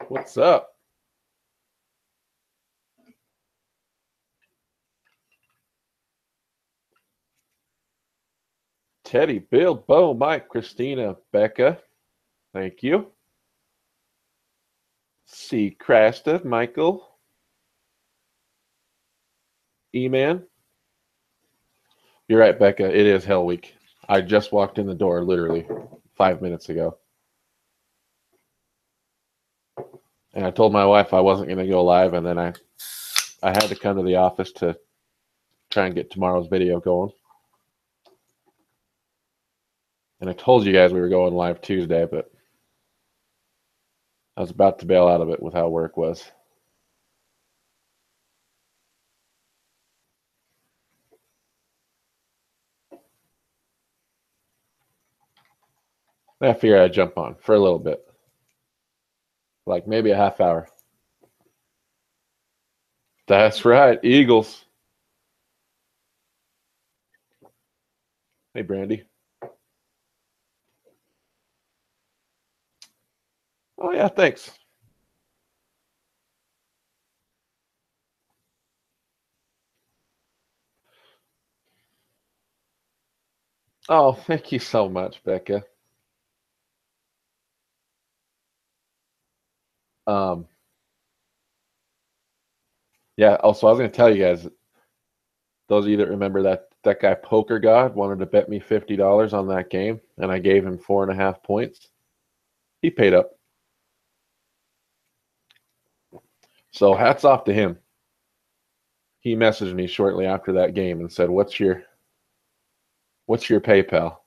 What's up? Teddy, Bill, Bo, Mike, Christina, Becca. Thank you. C. Krasta, Michael. E-Man. You're right, Becca. It is Hell Week. I just walked in the door literally 5 minutes ago. And I told my wife I wasn't going to go live, and then I had to come to the office to try and get tomorrow's video going. And I told you guys we were going live Tuesday, but I was about to bail out of it with how work was. I figured I'd jump on for a little bit. Like maybe a half hour. That's right, Eagles. Hey, Brandy. Oh, yeah, thanks. Oh, thank you so much, Becca. Yeah, also, I was going to tell you guys, those of you that remember that guy Poker God wanted to bet me $50 on that game, and I gave him 4.5 points. He paid up. So hats off to him. He messaged me shortly after that game and said, "What's your PayPal?"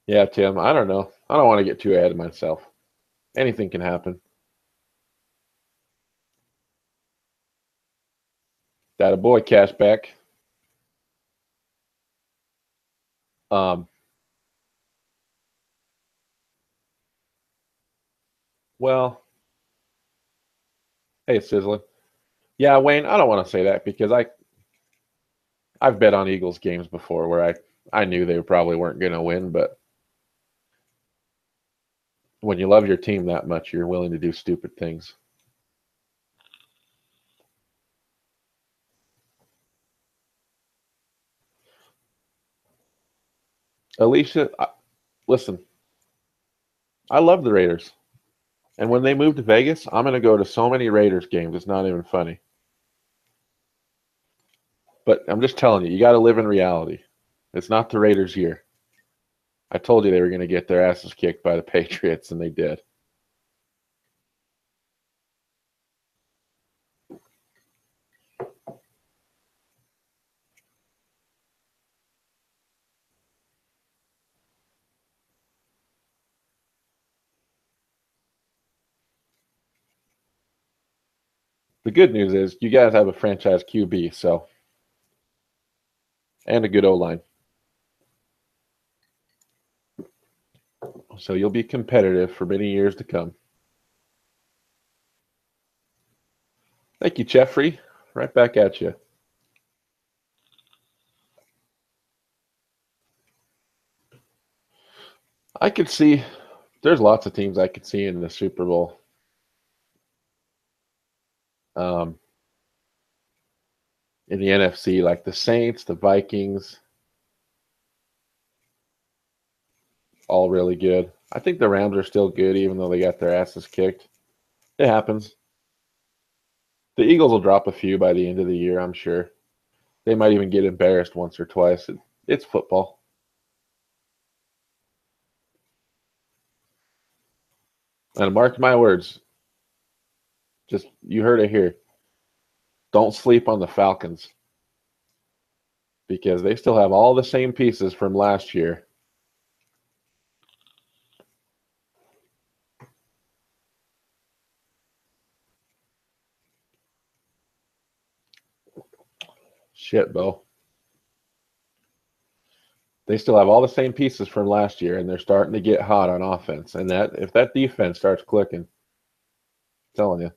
Yeah, Tim, I don't know. I don't want to get too ahead of myself. Anything can happen. That a boy cashback. Well, hey, Sizzler. Yeah, Wayne, I don't want to say that because I've bet on Eagles games before where I knew they probably weren't going to win, but when you love your team that much, you're willing to do stupid things. Alicia, listen, I love the Raiders. And when they move to Vegas, I'm going to go to so many Raiders games. It's not even funny. But I'm just telling you, you got to live in reality. It's not the Raiders' year. I told you they were going to get their asses kicked by the Patriots, and they did. The good news is you guys have a franchise QB, so, and a good O-line. So you'll be competitive for many years to come. Thank you, Jeffrey. Right back at you. I could see there's lots of teams I could see in the Super Bowl. In the NFC, like the Saints, the Vikings, all really good. I think the Rams are still good, even though they got their asses kicked. It happens. The Eagles will drop a few by the end of the year, I'm sure. They might even get embarrassed once or twice. It's football. And mark my words, just you heard it here. Don't sleep on the Falcons because they still have all the same pieces from last year. Shit, Bo. They still have all the same pieces from last year, and they're starting to get hot on offense. And that if that defense starts clicking, I'm telling you,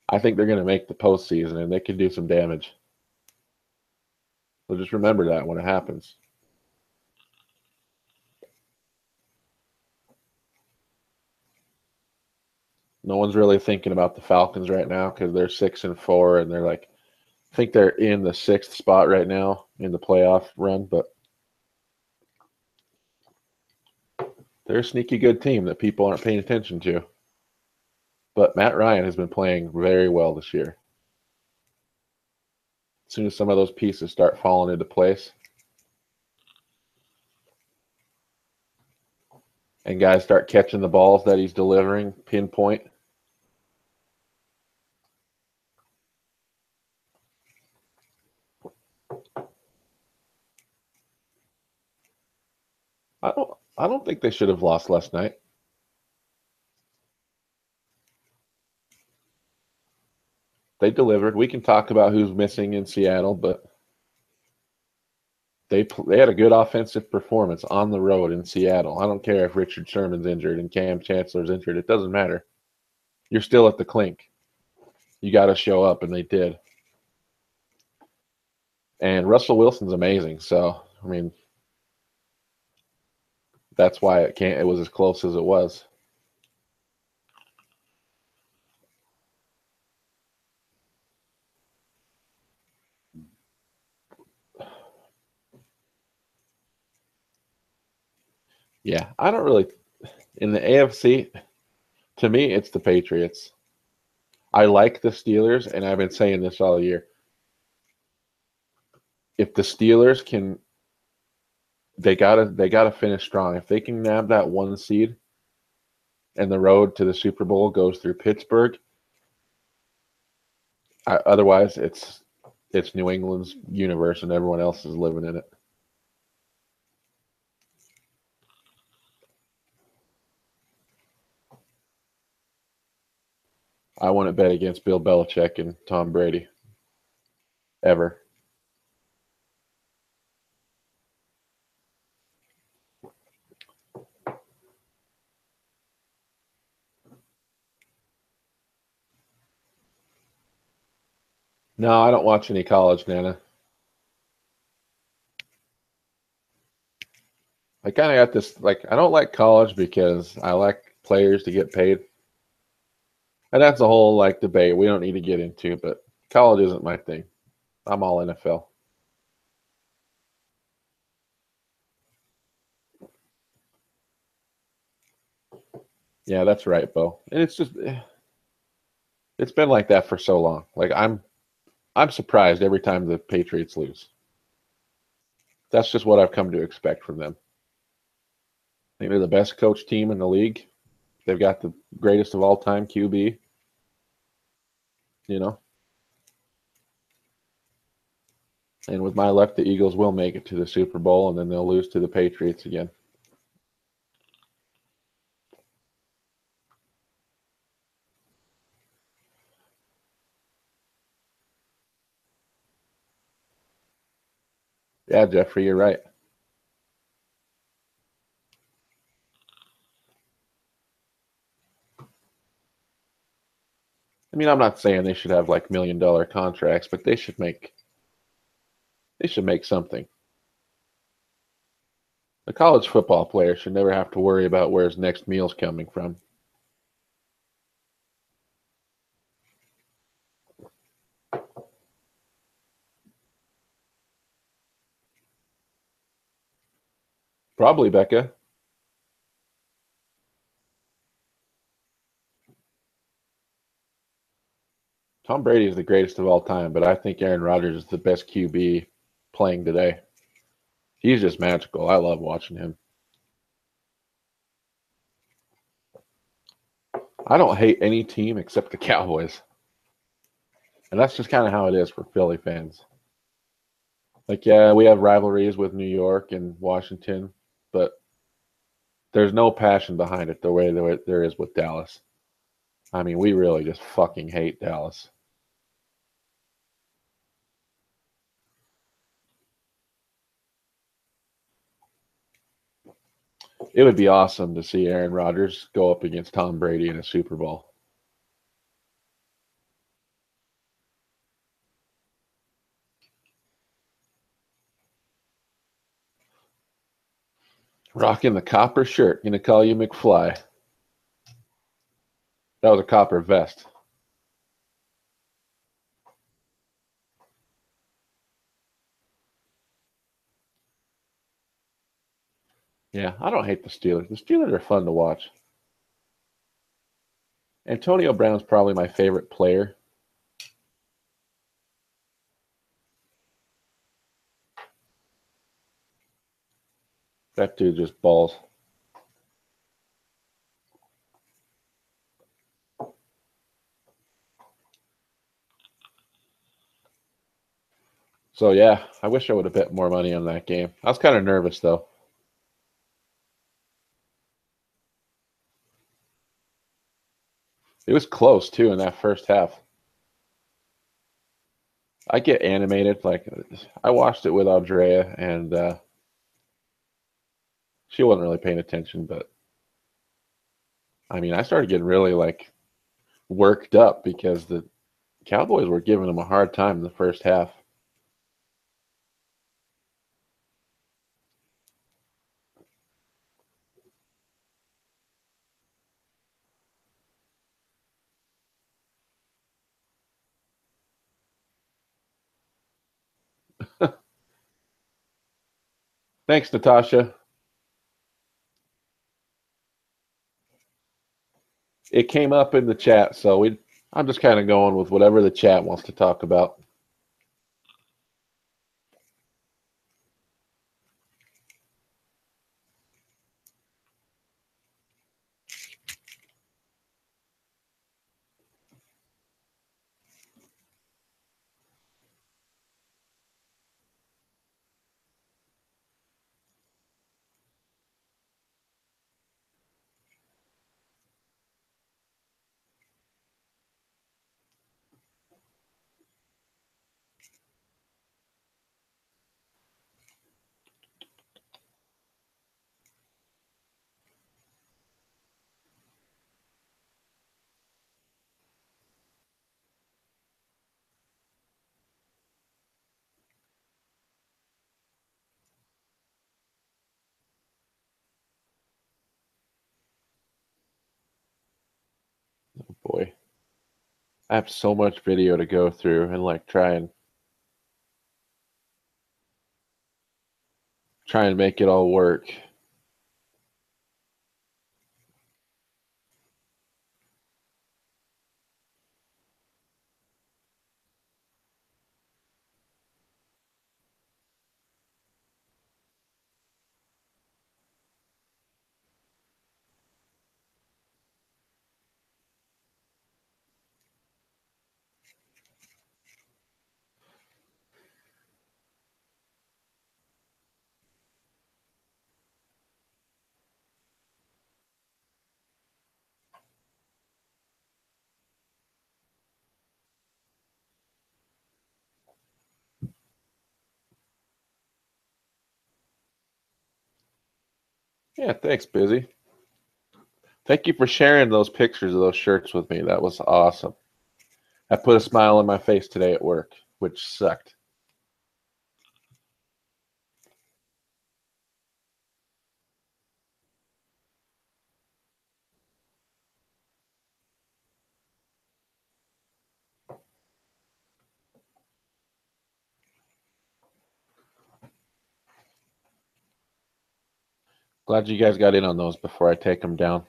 I think they're going to make the postseason, and they could do some damage. So just remember that when it happens. No one's really thinking about the Falcons right now because they're 6-4 and they're like, I think they're in the 6th spot right now in the playoff run, but they're a sneaky good team that people aren't paying attention to. But Matt Ryan has been playing very well this year. As soon as some of those pieces start falling into place and guys start catching the balls that he's delivering, pinpoint. I don't think they should have lost last night. They delivered. We can talk about who's missing in Seattle, but they had a good offensive performance on the road in Seattle. I don't care if Richard Sherman's injured and Cam Chancellor's injured. It doesn't matter. You're still at the clink. You got to show up, and they did. And Russell Wilson's amazing. So, I mean, that's why it was as close as it was. Yeah, I don't really in the AFC, to me it's the Patriots. I like the Steelers, and I've been saying this all year. If the Steelers can they gotta finish strong. If they can nab that 1 seed and the road to the Super Bowl goes through Pittsburgh, otherwise it's New England's universe and everyone else is living in it. I wouldn't bet against Bill Belichick and Tom Brady. Ever. No, I don't watch any college, Nana. I kind of got this, like, I don't like college because I like players to get paid. And that's a whole, like, debate we don't need to get into, but college isn't my thing. I'm all NFL. Yeah, that's right, Bo. And it's been like that for so long. Like, I'm surprised every time the Patriots lose. That's just what I've come to expect from them. I think they're the best coach team in the league. They've got the greatest of all time QB, you know. And with my luck, the Eagles will make it to the Super Bowl, and then they'll lose to the Patriots again. Yeah, Jeffrey, you're right. I mean, I'm not saying they should have like $1 million contracts, but they should make something. A college football player should never have to worry about where his next meal's coming from. Probably, Becca. Tom Brady is the greatest of all time, but I think Aaron Rodgers is the best QB playing today. He's just magical. I love watching him. I don't hate any team except the Cowboys. And that's just kind of how it is for Philly fans. Like, yeah, we have rivalries with New York and Washington, but there's no passion behind it the way there is with Dallas. I mean, we really just fucking hate Dallas. It would be awesome to see Aaron Rodgers go up against Tom Brady in a Super Bowl. Rocking the copper shirt. Gonna call you McFly. That was a copper vest. Yeah, I don't hate the Steelers. The Steelers are fun to watch. Antonio Brown's probably my favorite player. That dude just balls. So yeah, I wish I would have bet more money on that game. I was kind of nervous though. It was close too in that first half. I get animated. Like I watched it with Andrea, and she wasn't really paying attention. But I mean, I started getting really like worked up because the Cowboys were giving them a hard time in the first half. Thanks, Natasha. It came up in the chat, so I'm just kind of going with whatever the chat wants to talk about. Oh boy, I have so much video to go through and like try and make it all work. Yeah, thanks, Busy. Thank you for sharing those pictures of those shirts with me. That was awesome. I put a smile on my face today at work, which sucked. Glad you guys got in on those before I take them down.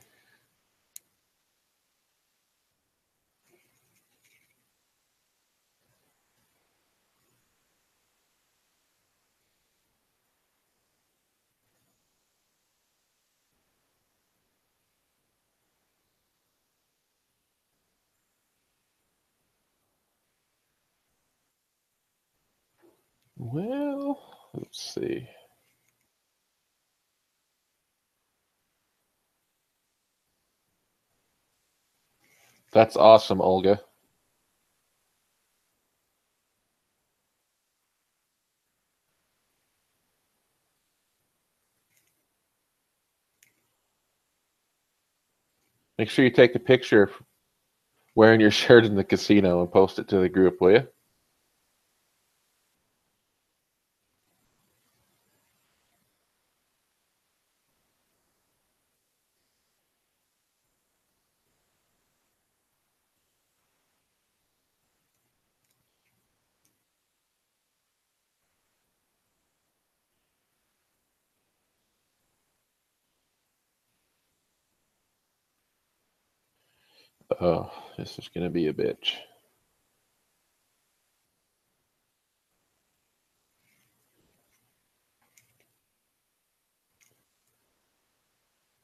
Well, let's see. That's awesome, Olga. Make sure you take a picture wearing your shirt in the casino and post it to the group, will you? Oh, this is gonna be a bitch.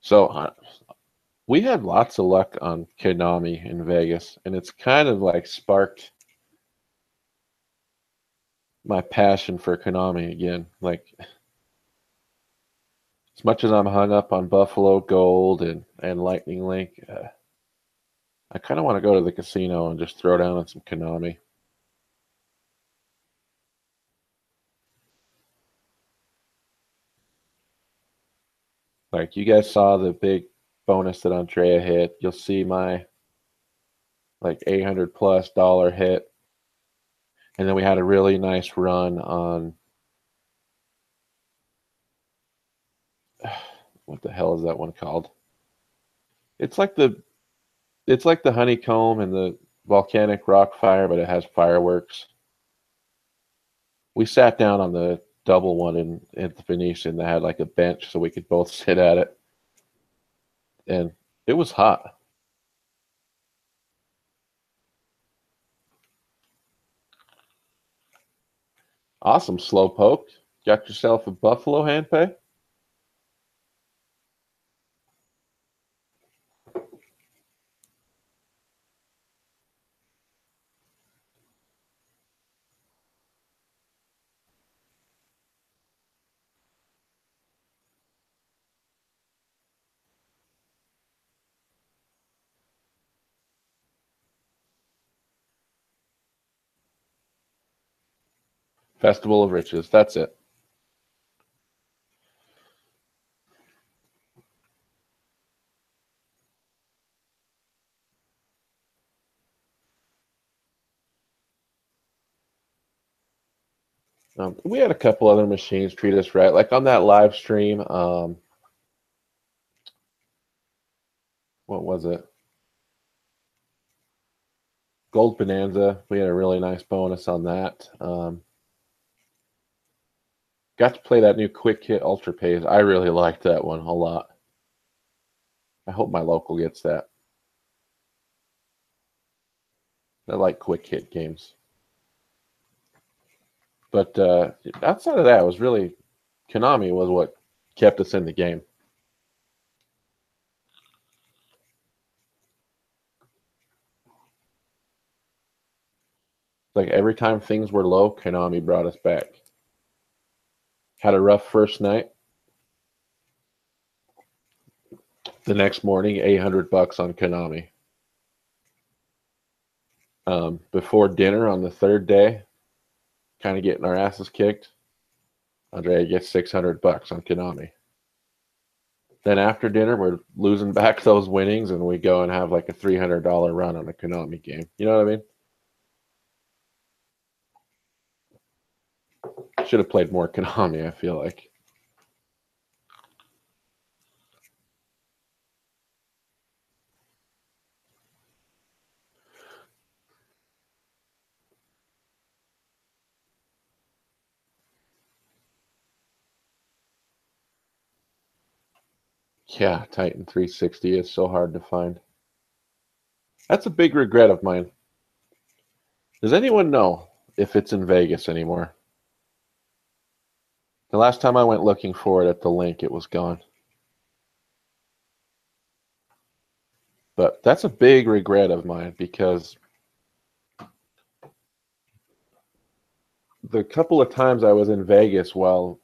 So we had lots of luck on Konami in Vegas, and it's kind of like sparked my passion for Konami again. Like, as much as I'm hung up on Buffalo Gold and Lightning Link, I kind of want to go to the casino and just throw down on some Konami. Like, you guys saw the big bonus that Andrea hit. You'll see my like $800+ hit. And then we had a really nice run on what the hell is that one called? It's like the honeycomb and the volcanic rock fire, but it has fireworks. We sat down on the double one in the Venetian that had like a bench so we could both sit at it. And it was hot. Awesome, Slowpoke. Got yourself a Buffalo hand pay? Festival of Riches. That's it. We had a couple other machines treat us right. Like on that live stream, what was it? Gold Bonanza. We had a really nice bonus on that. Got to play that new Quick Hit Ultra Pays. I really liked that one a lot. I hope my local gets that. I like quick hit games. But outside of that, it was really Konami was what kept us in the game. Like every time things were low, Konami brought us back. Had a rough first night. The next morning, $800 on Konami. Before dinner on the third day, kind of getting our asses kicked. Andrea gets $600 on Konami. Then after dinner, we're losing back those winnings, and we go and have like a $300 run on a Konami game. You know what I mean? Should have played more Konami, I feel like. Yeah, Titan 360 is so hard to find. That's a big regret of mine. Does anyone know if it's in Vegas anymore? The last time I went looking for it at the link, it was gone. But that's a big regret of mine because the couple of times I was in Vegas while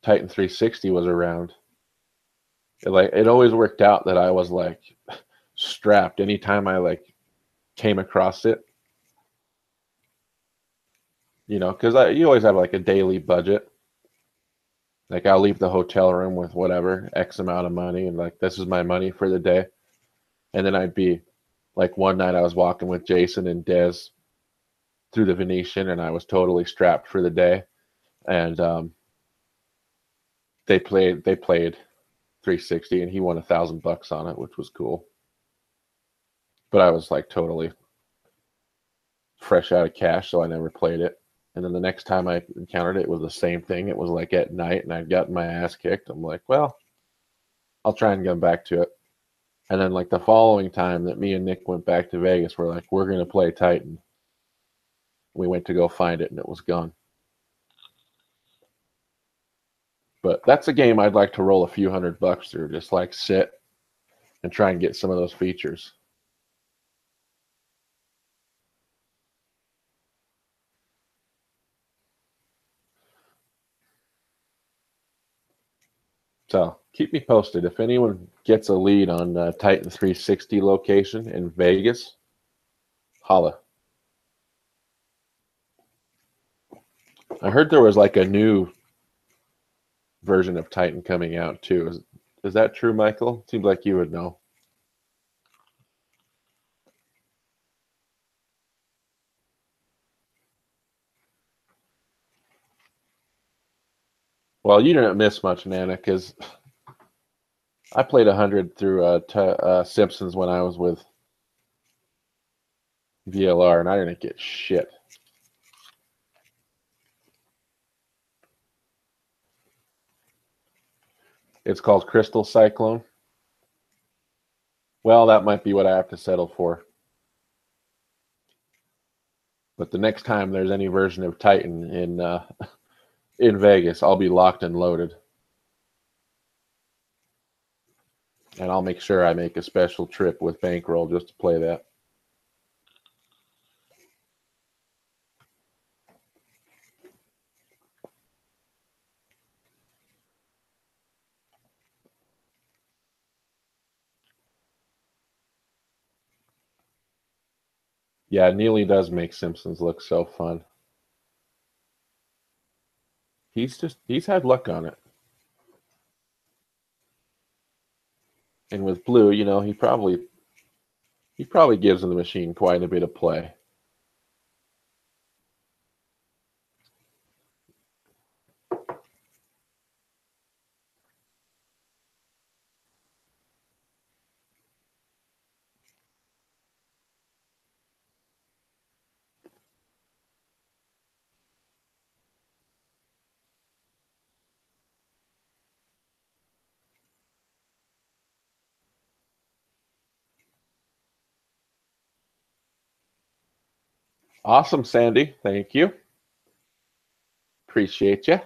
Titan 360 was around, it always worked out that I was like strapped anytime I like came across it. You know, because you always have like a daily budget. Like I'll leave the hotel room with whatever X amount of money, and like this is my money for the day. And then I'd be like one night I was walking with Jason and Dez through the Venetian, and I was totally strapped for the day. And they played 360, and he won $1,000 on it, which was cool. But I was like totally fresh out of cash, so I never played it. And then the next time I encountered it, it was the same thing. It was like at night, and I'd gotten my ass kicked. I'm like, well, I'll try and come back to it. And then like the following time that me and Nick went back to Vegas, we're like, we're gonna play Titan. We went to go find it and it was gone. But that's a game I'd like to roll a few $100 through, just like sit and try and get some of those features. So keep me posted. If anyone gets a lead on Titan 360 location in Vegas, holla. I heard there was like a new version of Titan coming out too. Is that true, Michael? Seems like you would know. Well, you didn't miss much, Nana, because I played 100 through Simpsons when I was with VLR, and I didn't get shit. It's called Crystal Cyclone. Well, that might be what I have to settle for. But the next time there's any version of Titan in Vegas, I'll be locked and loaded. And I'll make sure I make a special trip with Bankroll just to play that. Yeah, Neely does make Simpsons look so fun. He's had luck on it. And with Blue, you know, he probably gives the machine quite a bit of play. Awesome, Sandy. Thank you. Appreciate you.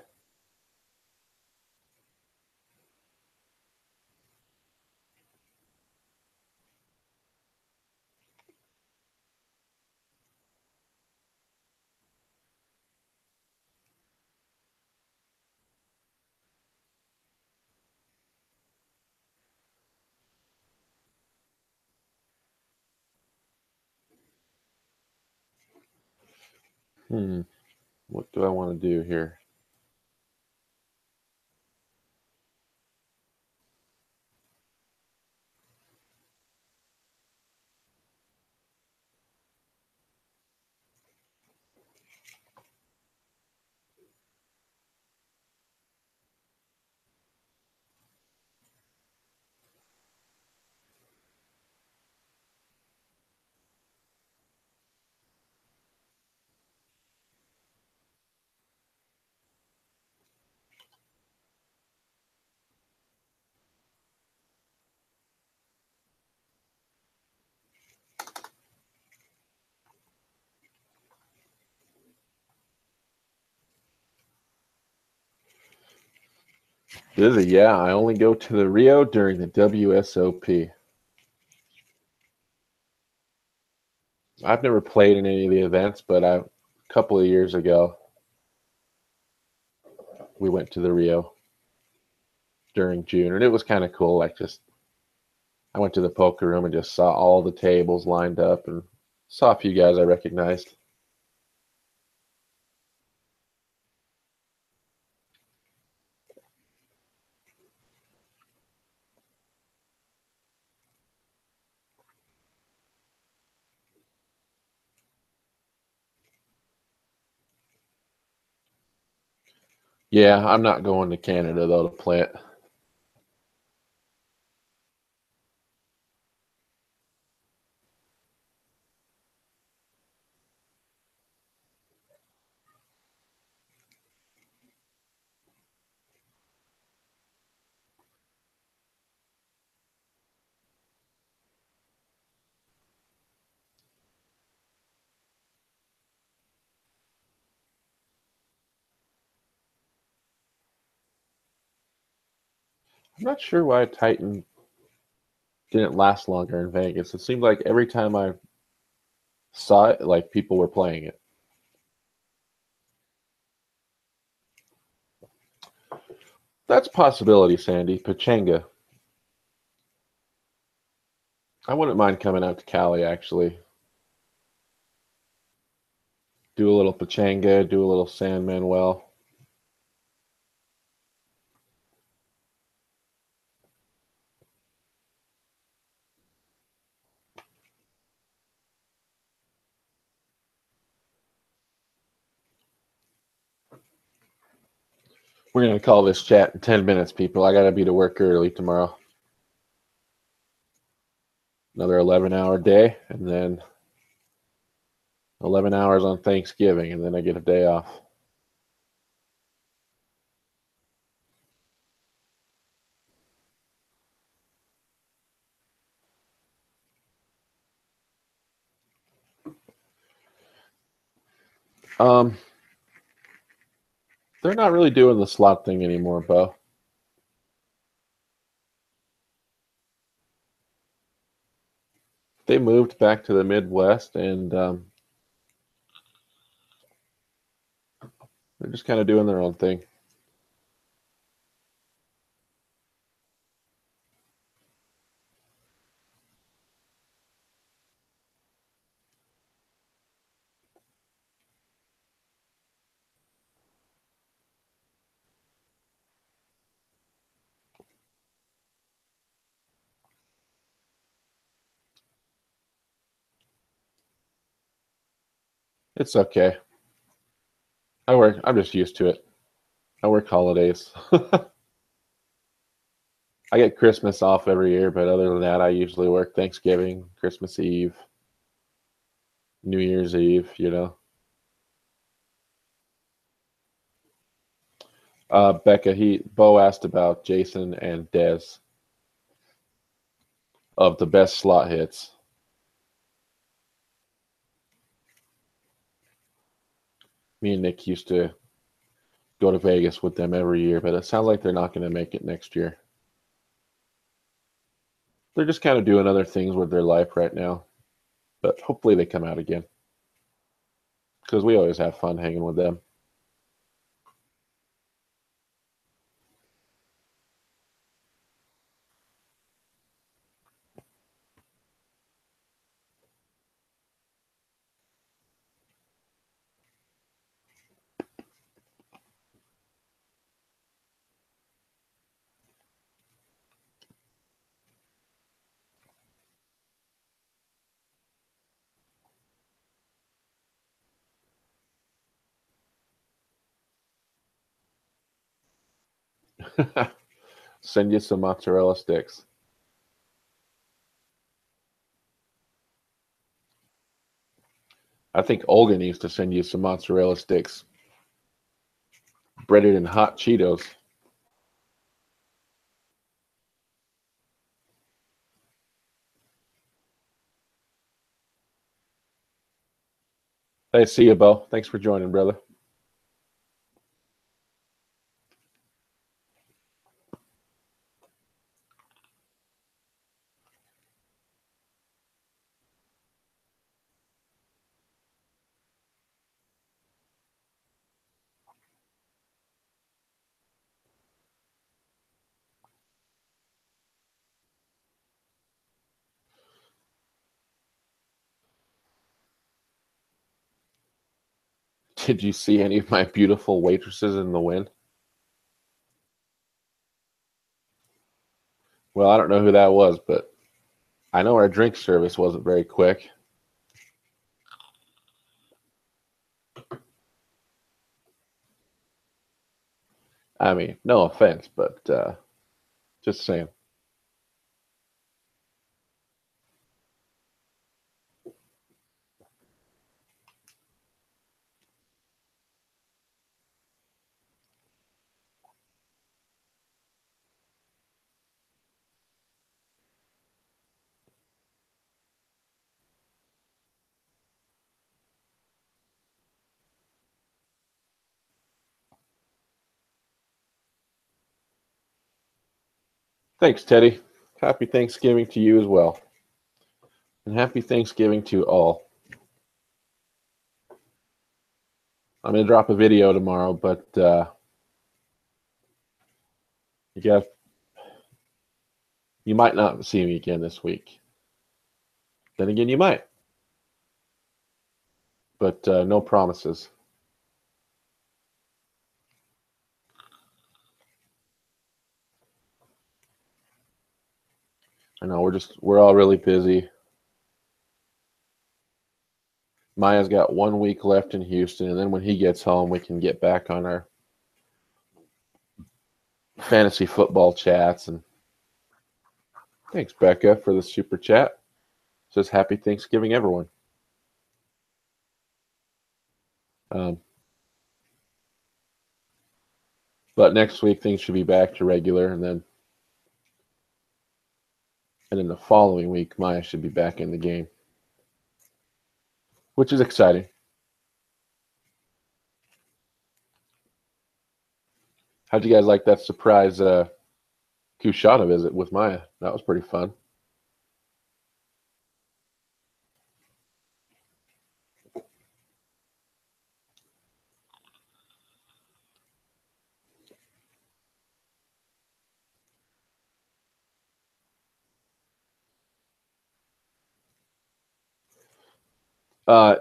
What do I want to do here? Dizzy, yeah, I only go to the Rio during the WSOP. I've never played in any of the events, but a couple of years ago, we went to the Rio during June, and it was kind of cool. Like, just I went to the poker room and just saw all the tables lined up and saw a few guys I recognized. Yeah, I'm not going to Canada though to play it. I'm not sure why Titan didn't last longer in Vegas. It seemed like every time I saw it, like people were playing it. That's a possibility, Sandy. Pachanga. I wouldn't mind coming out to Cali, actually. Do a little Pachanga, do a little San Manuel. We're going to call this chat in 10 minutes, people. I got to be to work early tomorrow. Another 11-hour day, and then 11 hours on Thanksgiving, and then I get a day off. Um, they're not really doing the slot thing anymore, Bo. They moved back to the Midwest, and they're just kind of doing their own thing. It's okay. I'm just used to it. I work holidays. I get Christmas off every year, but other than that, I usually work Thanksgiving, Christmas Eve, New Year's Eve, Becca, Bo asked about Jason and Dez of the best slot hits. Me and Nick used to go to Vegas with them every year, but it sounds like they're not going to make it next year. They're just kind of doing other things with their life right now, but hopefully they come out again because we always have fun hanging with them. Send you some mozzarella sticks. I think Olga needs to send you some mozzarella sticks breaded in hot Cheetos. Hey, see you, Bo. Thanks for joining, brother. Did you see any of my beautiful waitresses in the win? Well, I don't know who that was, but I know our drink service wasn't very quick. I mean, no offense, but just saying. Thanks, Teddy. Happy Thanksgiving to you as well. And happy Thanksgiving to all. I'm going to drop a video tomorrow, but you might not see me again this week. Then again, you might. But no promises. I know we're all really busy. Maya's got 1 week left in Houston, and then when he gets home, we can get back on our fantasy football chats. And thanks, Becca, for the super chat. Says happy Thanksgiving, everyone. But next week things should be back to regular, and then the following week Maya should be back in the game, which is exciting. How'd you guys like that surprise Kushana visit with Maya? That was pretty fun.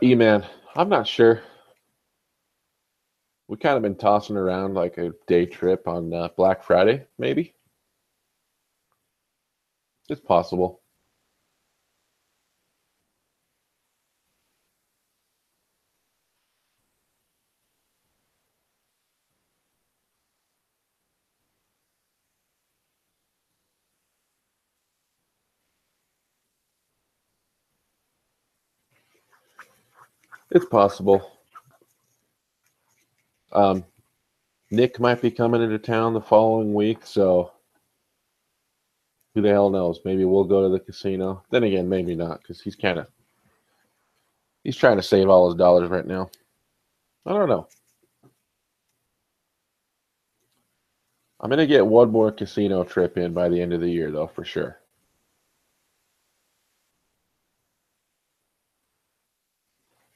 E-Man, I'm not sure. We kind of been tossing around like a day trip on Black Friday, maybe. It's possible. It's possible. Nick might be coming into town the following week, so who the hell knows? Maybe we'll go to the casino. Then again, maybe not, because he's trying to save all his dollars right now. I don't know. I'm going to get one more casino trip in by the end of the year, though, for sure.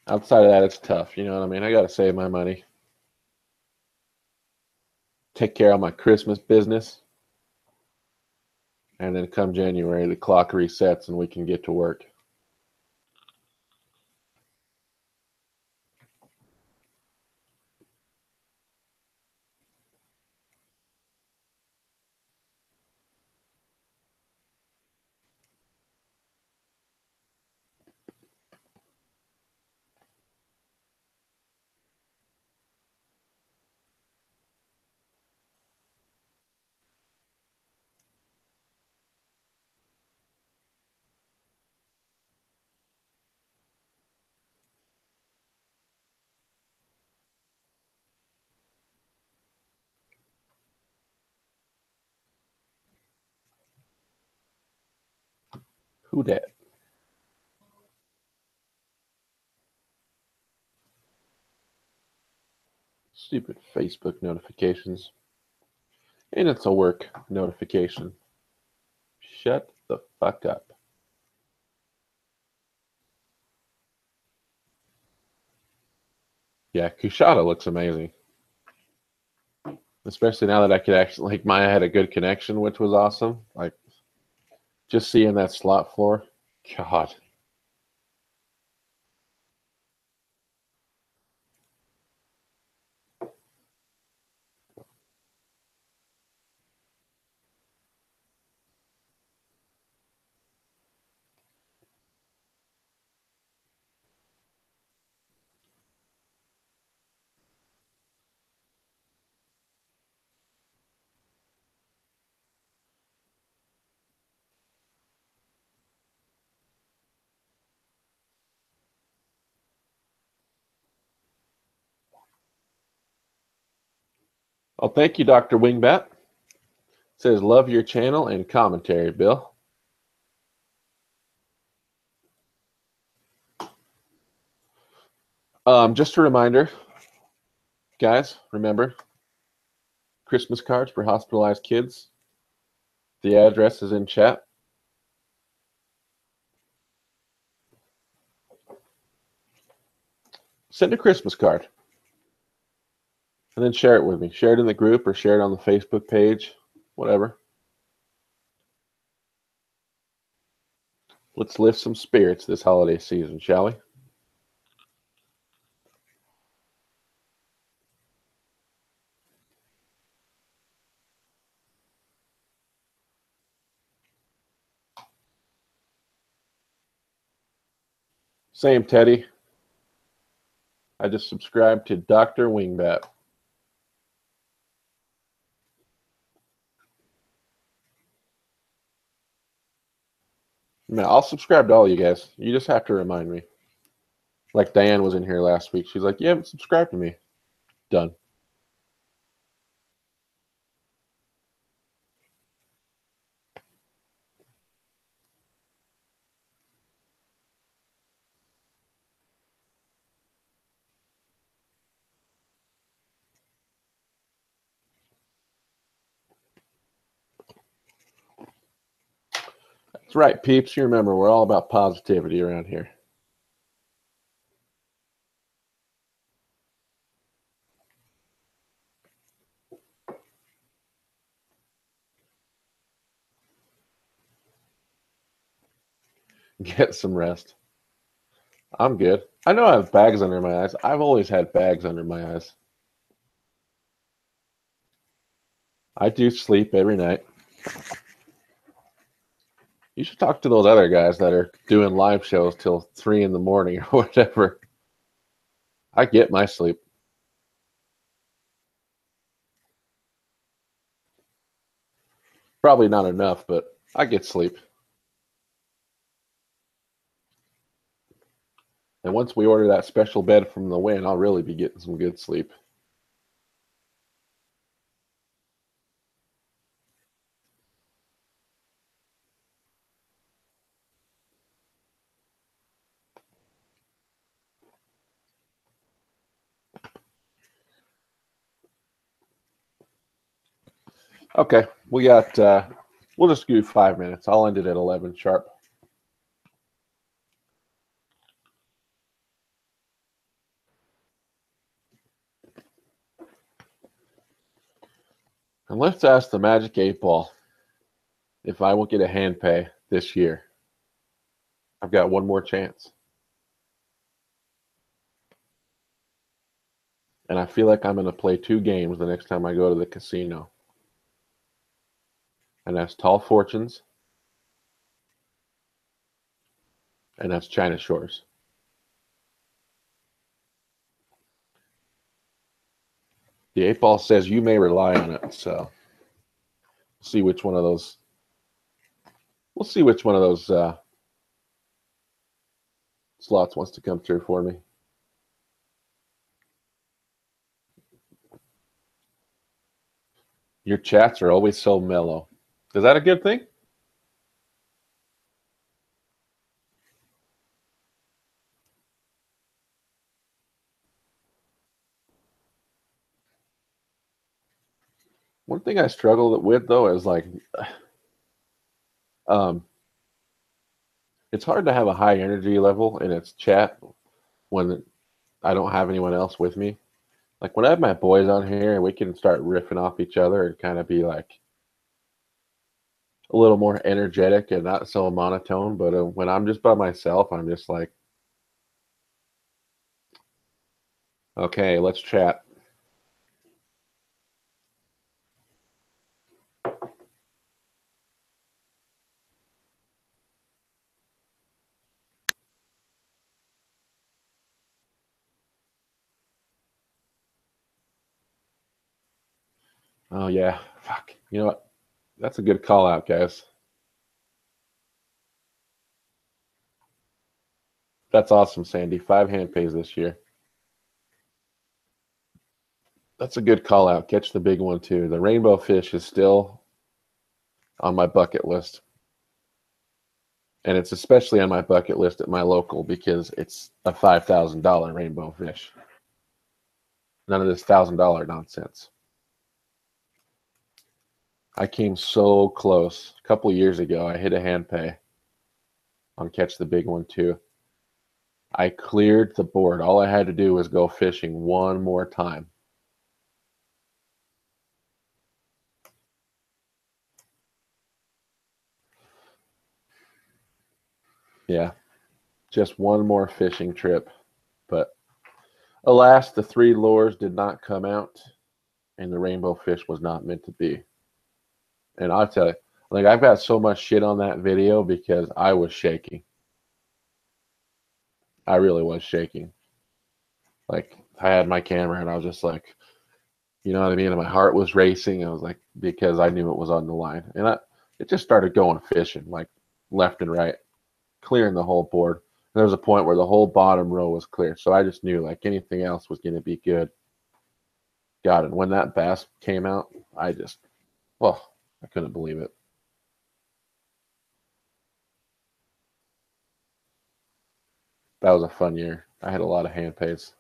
Outside of that, it's tough. You know what I mean? I got to save my money. Take care of my Christmas business. And then come January, the clock resets and we can get to work. Who dat? Stupid Facebook notifications. And it's a work notification. Shut the fuck up. Yeah, Kushada looks amazing. Especially now that I could actually, like, Maya had a good connection, which was awesome. Like, just seeing that slot floor. God. Well, thank you, Dr. Wingbat. Says, love your channel and commentary, Bill. Just a reminder, guys, remember, Christmas cards for hospitalized kids, The address is in chat. Send a Christmas card. And then share it with me. Share it in the group or share it on the Facebook page. Whatever. Let's lift some spirits this holiday season, shall we? Same, Teddy. I just subscribed to Dr. Wingbat. Man, I'll subscribe to all you guys. You just have to remind me. Like Diane was in here last week. She's like, you haven't subscribed to me. Done. That's right, peeps. You remember, we're all about positivity around here. Get some rest. I'm good. I know I have bags under my eyes. I've always had bags under my eyes. I do sleep every night. You should talk to those other guys that are doing live shows till 3 in the morning or whatever. I get my sleep. Probably not enough, but I get sleep. And once we order that special bed from the Win, I'll really be getting some good sleep. Okay, we got, we'll just do 5 minutes. I'll end it at 11 sharp. And let's ask the Magic 8 Ball if I won't get a hand pay this year. I've got one more chance. And I feel like I'm going to play 2 games the next time I go to the casino. And that's Tall Fortunes. And that's China Shores. The 8 Ball says you may rely on it, so see which one of those. We'll see which one of those slots wants to come through for me. Your chats are always so mellow. Is that a good thing? One thing I struggle with, though, is like, it's hard to have a high energy level in its chat when I don't have anyone else with me. Like when I have my boys on here, we can start riffing off each other and kind of be like a little more energetic and not so monotone. But when I'm just by myself, I'm just like, okay, let's chat. Oh, yeah. Fuck. You know what? That's a good call out, guys. That's awesome, Sandy. 5 hand pays this year. That's a good call out. Catch the big one, too. The rainbow fish is still on my bucket list. And it's especially on my bucket list at my local because it's a $5,000 rainbow fish. None of this $1,000 nonsense. I came so close. A couple years ago, I hit a hand pay on Catch the Big One too. I cleared the board. All I had to do was go fishing one more time. Yeah, just one more fishing trip. But alas, the 3 lures did not come out, and the rainbow fish was not meant to be. And I'll tell you, like I've got so much shit on that video because I was shaking. I really was shaking. Like I had my camera and I was just like, you know what I mean? And my heart was racing. I was like, because I knew it was on the line. And it just started going fishing, like left and right, clearing the whole board. And there was a point where the whole bottom row was clear. So I just knew like anything else was going to be good. God, and when that bass came out, I just, well, I couldn't believe it. That was a fun year. I had a lot of hand pays.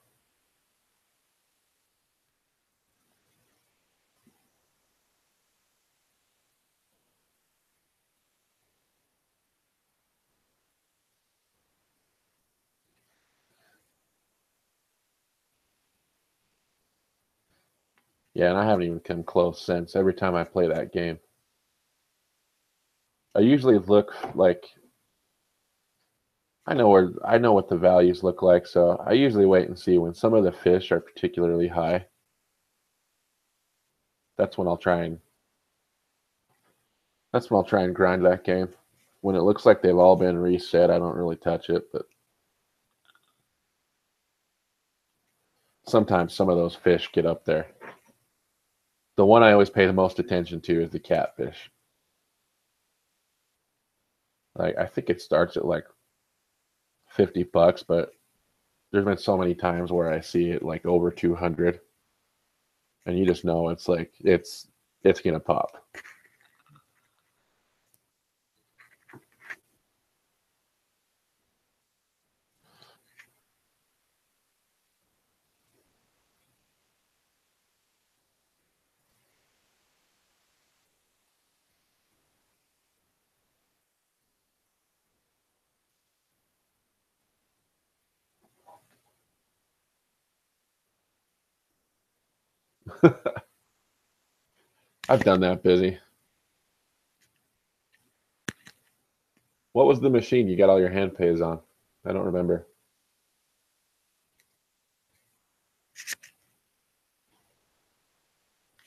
Yeah, and I haven't even come close since. Every time I play that game, I usually look like I know what the values look like, so I usually wait and see when some of the fish are particularly high. That's when I'll try and that's when I'll try and grind that game. When it looks like they've all been reset, I don't really touch it, but sometimes some of those fish get up there. The one I always pay the most attention to is the catfish. Like I think it starts at like $50, but there's been so many times where I see it like over 200, and you just know it's like it's gonna pop. I've done that busy. What was the machine you got all your hand pays on? I don't remember.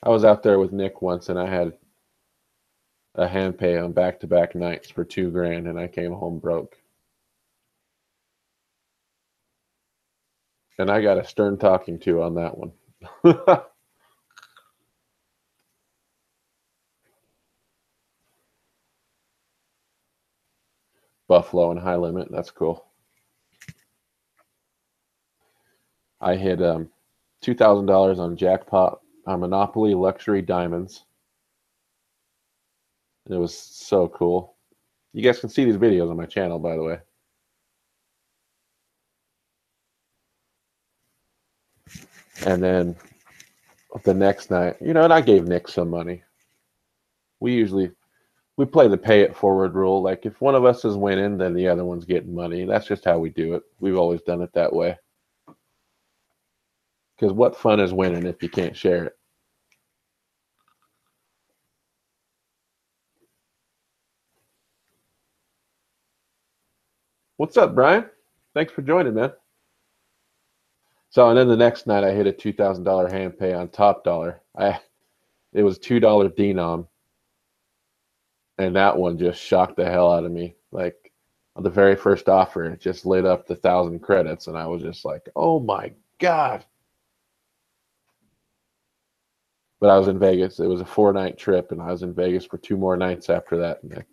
I was out there with Nick once, and I had a hand pay on back-to-back nights for 2 grand, and I came home broke. And I got a stern talking to on that one. Buffalo and high limit. That's cool. I hit $2,000 on jackpot on Monopoly Luxury Diamonds. And it was so cool. You guys can see these videos on my channel, by the way. And then the next night, you know, and I gave Nick some money. We play the pay it forward rule. Like if one of us is winning, then the other one's getting money. That's just how we do it. We've always done it that way. Because what fun is winning if you can't share it? What's up, Brian? Thanks for joining, man. So, and then the next night, I hit a $2,000 hand pay on Top Dollar. It was $2 denom, and that one just shocked the hell out of me. Like on the very first offer, it just lit up the 1,000 credits, and I was just like, "Oh my god!" But I was in Vegas. It was a 4-night trip, and I was in Vegas for 2 more nights after that, and I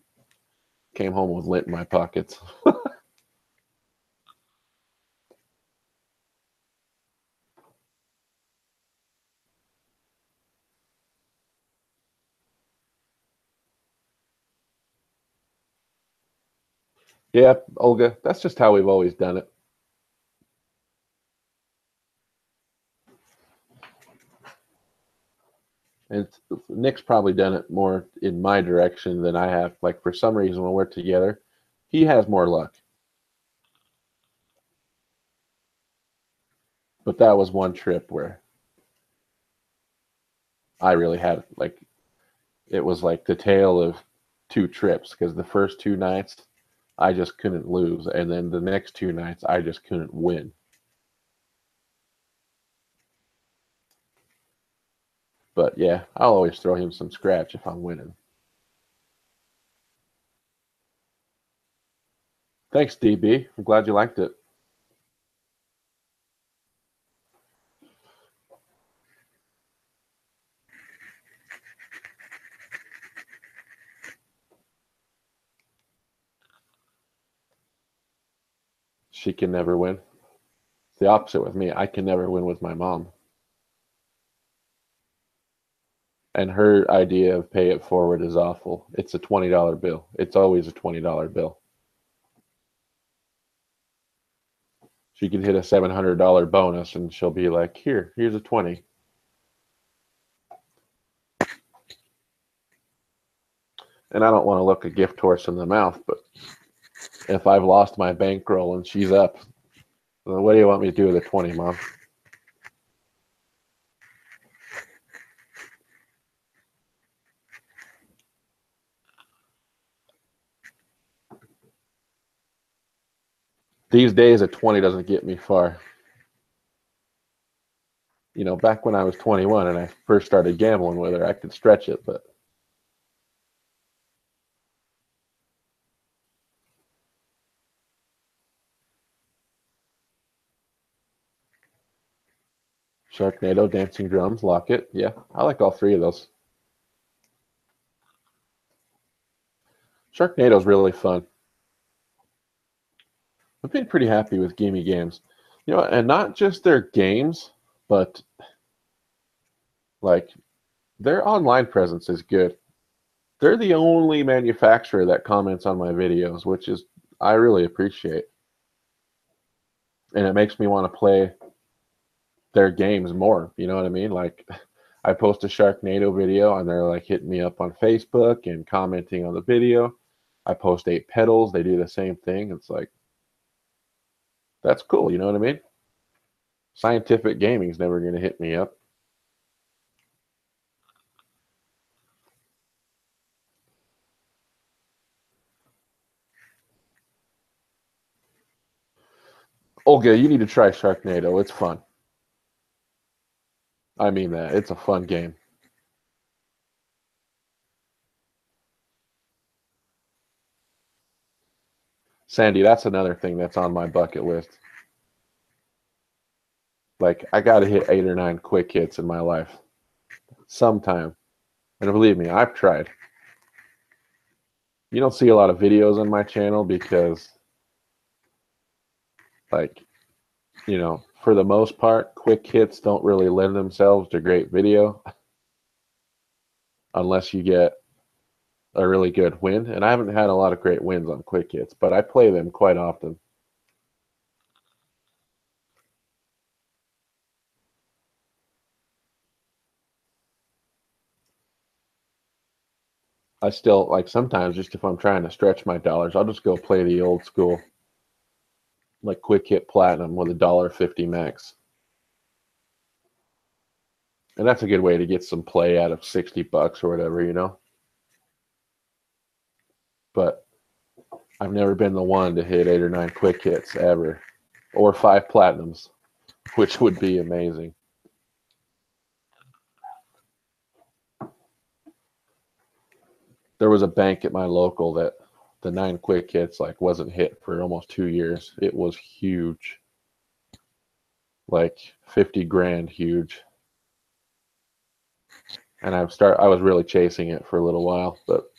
came home with lint in my pockets. Yeah, Olga, that's just how we've always done it. And Nick's probably done it more in my direction than I have. Like, for some reason, when we're together, he has more luck. But that was one trip where I really had, like, it was like the tale of two trips, because the first two nights I just couldn't lose, and then the next two nights I just couldn't win. But yeah, I'll always throw him some scratch if I'm winning. Thanks, DB. I'm glad you liked it. She can never win. It's the opposite with me. I can never win with my mom. And her idea of pay it forward is awful. It's a $20 bill. It's always a $20 bill. She could hit a $700 bonus and she'll be like, here's a 20. And I don't want to look a gift horse in the mouth, but if I've lost my bankroll and she's up, what do you want me to do with the 20, Mom? These days, a 20 doesn't get me far. You know, back when I was 21 and I first started gambling with her, I could stretch it, but Sharknado, Dancing Drums, Lock It. Yeah, I like all three of those. Sharknado's really fun. I've been pretty happy with Gimme Games. You know, and not just their games, but like their online presence is good. They're the only manufacturer that comments on my videos, which is I really appreciate. And it makes me want to play their games more. You know what I mean? Like, I post a Sharknado video and they're like hitting me up on Facebook and commenting on the video. I post 8 Pedals, they do the same thing. It's like, that's cool. You know what I mean? Scientific gaming's never going to hit me up. Olga, you need to try Sharknado. It's fun. I mean that. It's a fun game. Sandy, that's another thing that's on my bucket list. Like, I got to hit 8 or 9 quick hits in my life sometime. And believe me, I've tried. You don't see a lot of videos on my channel because, like, you know, for the most part, quick hits don't really lend themselves to great video unless you get a really good win. And I haven't had a lot of great wins on quick hits, but I play them quite often. I still, like, sometimes just if I'm trying to stretch my dollars, I'll just go play the old school, like, quick hit platinum with $1.50 max. And that's a good way to get some play out of $60 or whatever, you know? But I've never been the one to hit 8 or 9 quick hits ever, or 5 platinums, which would be amazing. There was a bank at my local that the 9 quick hits like wasn't hit for almost 2 years. It was huge, like 50 grand huge. And I was really chasing it for a little while, but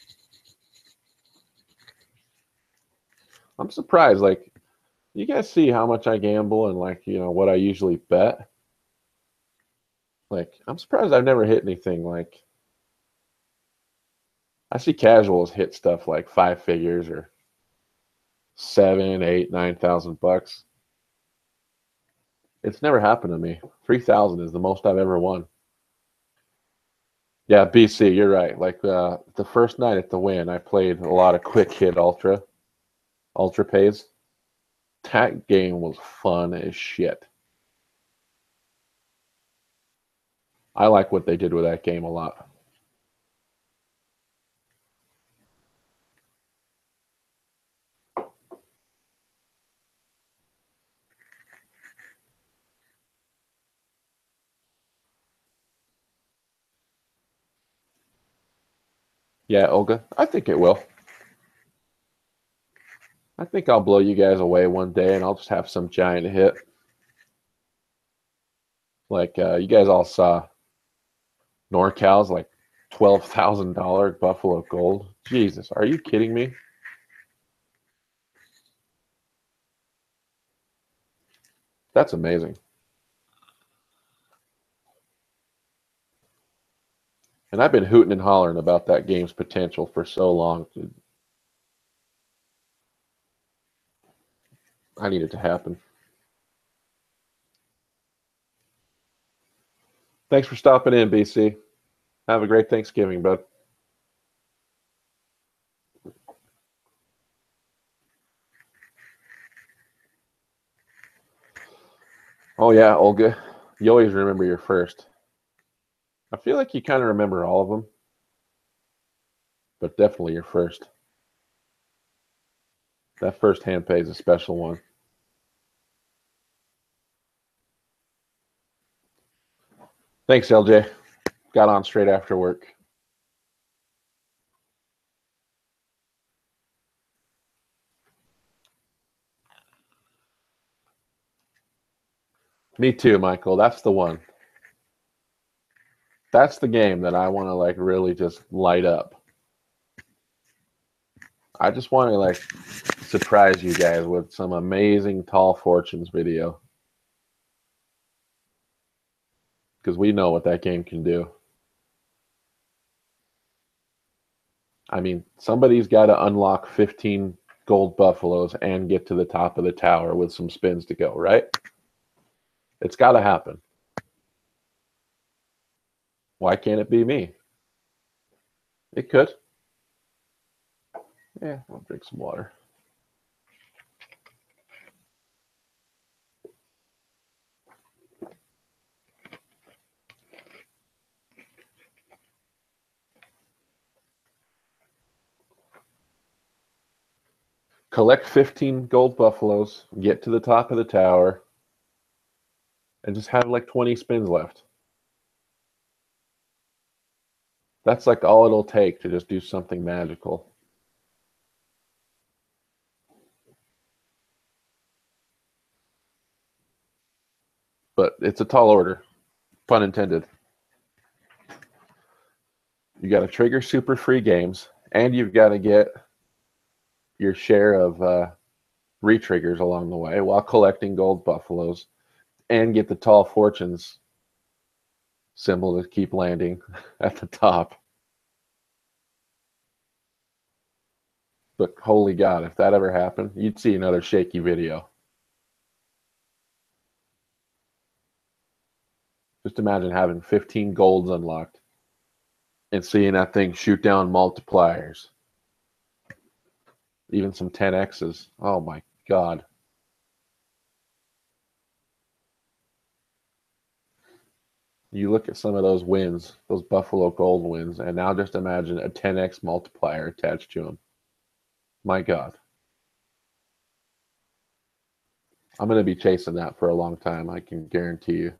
I'm surprised. Like, you guys see how much I gamble and, like, you know, what I usually bet. Like, I'm surprised I've never hit anything. Like, I see casuals hit stuff like 5 figures or 7, 8, 9,000 bucks. It's never happened to me. 3,000 is the most I've ever won. Yeah, BC, you're right. Like the first night at the Win, I played a lot of quick hit ultra pays. That game was fun as shit. I like what they did with that game a lot. Yeah, Olga, I think it will. I think I'll blow you guys away one day, and I'll just have some giant hit. Like you guys all saw NorCal's like $12,000 Buffalo Gold. Jesus, are you kidding me? That's amazing. And I've been hooting and hollering about that game's potential for so long. I need it to happen. Thanks for stopping in, BC. Have a great Thanksgiving, bud. Oh, yeah, Olga. You always remember your first. I feel like you kind of remember all of them, but definitely your first. That first hand pay is a special one. Thanks, LJ. Got on straight after work. Me too, Michael. That's the one. That's the game that I want to like really just light up. I just want to like surprise you guys with some amazing Tall Fortunes video because we know what that game can do. I mean, somebody's got to unlock 15 gold buffaloes and get to the top of the tower with some spins to go, right? It's got to happen. Why can't it be me? It could. Yeah, I'll drink some water. Collect 15 gold buffaloes, get to the top of the tower, and just have like 20 spins left. That's like all it'll take to just do something magical. But it's a tall order, pun intended. You got to trigger super free games, and you've got to get your share of re-triggers along the way while collecting gold buffaloes, and get the tall fortunes symbol to keep landing at the top. But holy God, if that ever happened, you'd see another shaky video. Just imagine having 15 golds unlocked and seeing that thing shoot down multipliers. Even some 10Xs. Oh my God. You look at some of those wins, those Buffalo Gold wins, and now just imagine a 10X multiplier attached to them. My God. I'm going to be chasing that for a long time, I can guarantee you.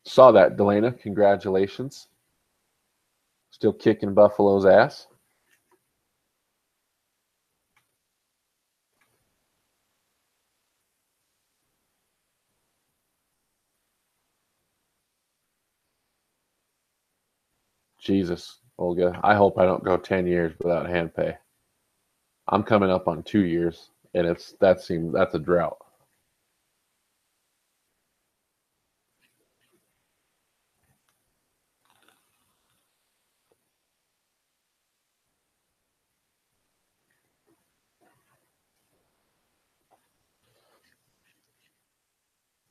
Saw that, Delana. Congratulations. Still kicking Buffalo's ass. Jesus, Olga. I hope I don't go 10 years without hand pay. I'm coming up on 2 years, and that's a drought.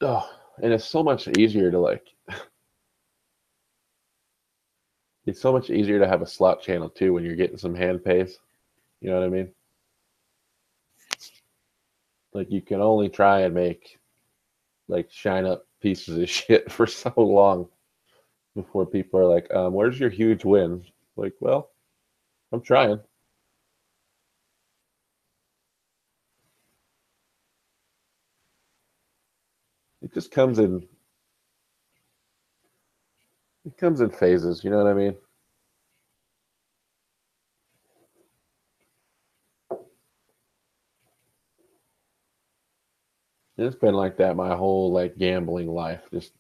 Oh, and it's so much easier to like. It's so much easier to have a slot channel too when you're getting some hand pays. You know what I mean? Like you can only try and make like shine up pieces of shit for so long before people are like, where's your huge win? Like, well, I'm trying. It just comes in phases, you know what I mean? And it's been like that my whole like gambling life. Just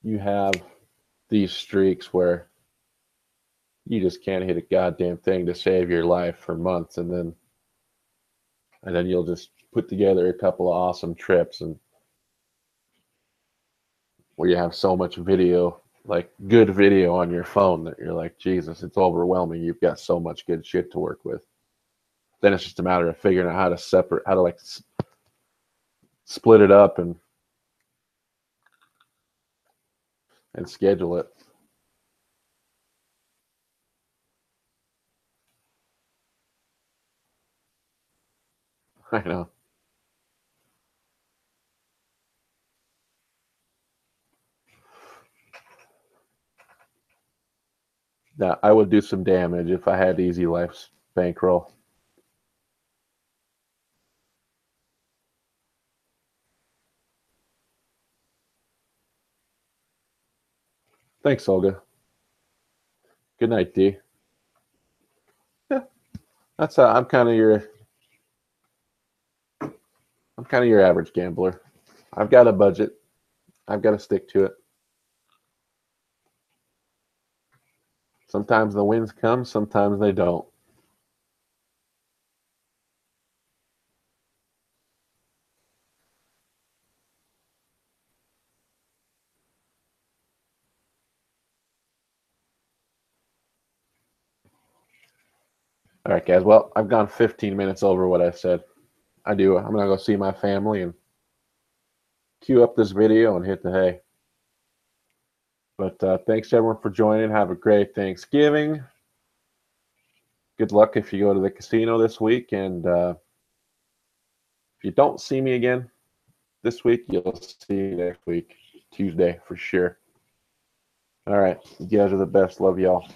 you have these streaks where you just can't hit a goddamn thing to save your life for months, and then you'll just put together a couple of awesome trips and where you have so much video, like good video on your phone that you're like, Jesus, it's overwhelming. You've got so much good shit to work with. Then it's just a matter of figuring out how to like split it up and schedule it. I know. Now, I would do some damage if I had Easy Life's bankroll. Thanks, Olga. Good night, D. Yeah, that's I'm kind of your average gambler. I've got a budget. I've got to stick to it. Sometimes the wins come, sometimes they don't. All right, guys. Well, I've gone 15 minutes over what I said. I'm gonna go see my family and queue up this video and hit the hay. But thanks everyone for joining. Have a great Thanksgiving. Good luck if you go to the casino this week. And if you don't see me again this week, you'll see me next week, Tuesday for sure. All right. You guys are the best. Love y'all.